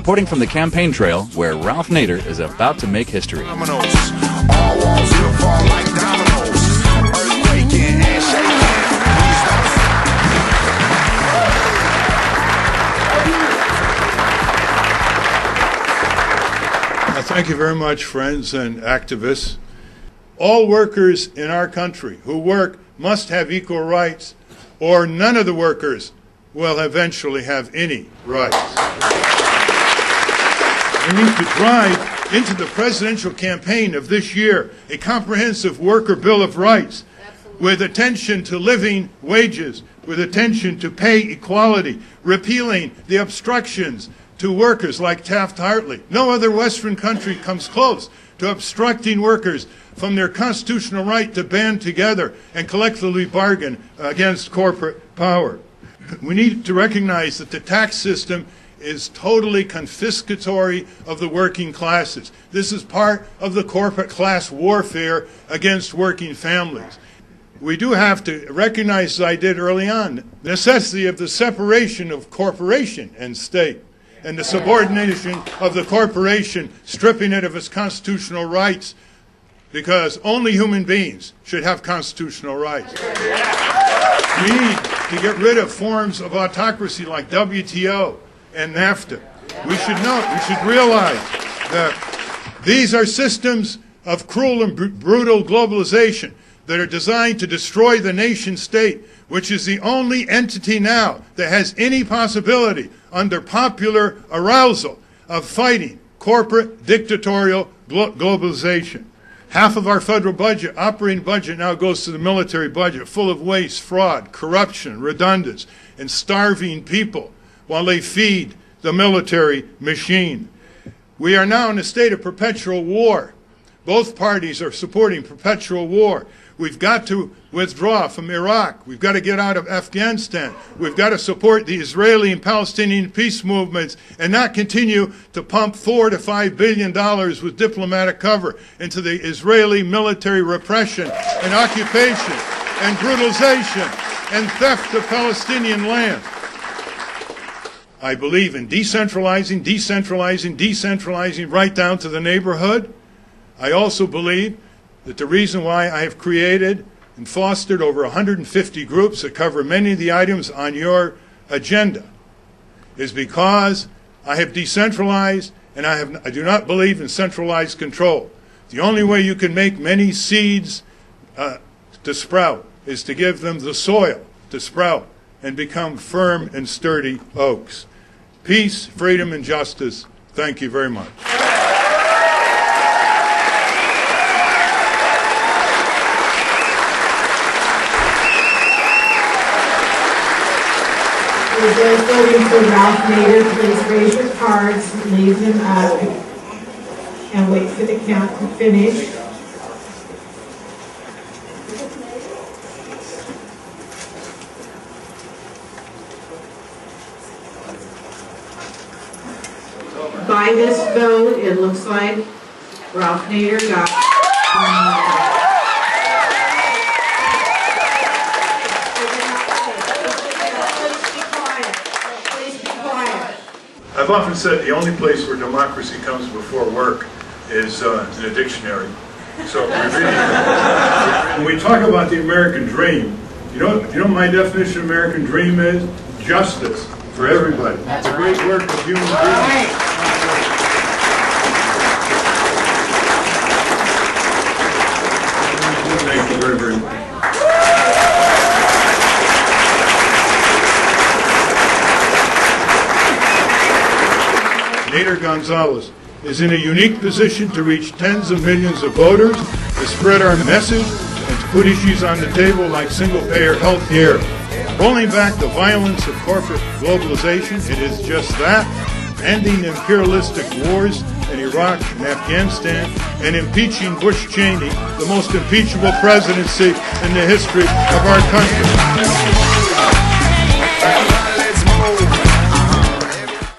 reporting from the campaign trail where Ralph Nader is about to make history. All walls will fall like dominoes. Earthquaking and shaking. Thank you very much, friends and activists. All workers in our country who work must have equal rights, or none of the workers will eventually have any rights. We need to drive into the presidential campaign of this year a comprehensive worker bill of rights with attention to living wages, with attention to pay equality, repealing the obstructions to workers like Taft-Hartley. No other Western country comes close to obstructing workers from their constitutional right to band together and collectively bargain against corporate power. We need to recognize that the tax system is totally confiscatory of the working classes. This is part of the corporate class warfare against working families. We do have to recognize, as I did early on, the necessity of the separation of corporation and state, and the subordination of the corporation, stripping it of its constitutional rights, because only human beings should have constitutional rights. We need to get rid of forms of autocracy like WTO and NAFTA. We should realize that these are systems of cruel and brutal globalization that are designed to destroy the nation state, which is the only entity now that has any possibility under popular arousal of fighting corporate dictatorial globalization. Half of our federal budget, operating budget, now goes to the military budget, full of waste, fraud, corruption, redundance, and starving people while they feed the military machine. We are now in a state of perpetual war. Both parties are supporting perpetual war. We've got to withdraw from Iraq. We've got to get out of Afghanistan. We've got to support the Israeli and Palestinian peace movements and not continue to pump $4 to $5 billion with diplomatic cover into the Israeli military repression and occupation and brutalization and theft of Palestinian land. I believe in decentralizing, decentralizing, decentralizing right down to the neighborhood. I also believe that the reason why I have created and fostered over 150 groups that cover many of the items on your agenda is because I have decentralized, and I do not believe in centralized control. The only way you can make many seeds to sprout is to give them the soil to sprout and become firm and sturdy oaks. Peace, freedom, and justice. Thank you very much. For those voting for Ralph Nader, please raise your cards, leave them up, and wait for the count to finish. By this vote, it looks like Ralph Nader got I've often said the only place where democracy comes before work is in a dictionary. So when we talk about the American dream, you know my definition of American dream is? Justice for everybody. That's the great work of human beings. Thank you very, very much. Nader Gonzalez is in a unique position to reach tens of millions of voters, to spread our message, and to put issues on the table like single-payer health care. Rolling back the violence of corporate globalization, it is just that, ending imperialistic wars in Iraq and Afghanistan, and impeaching Bush-Cheney, the most impeachable presidency in the history of our country.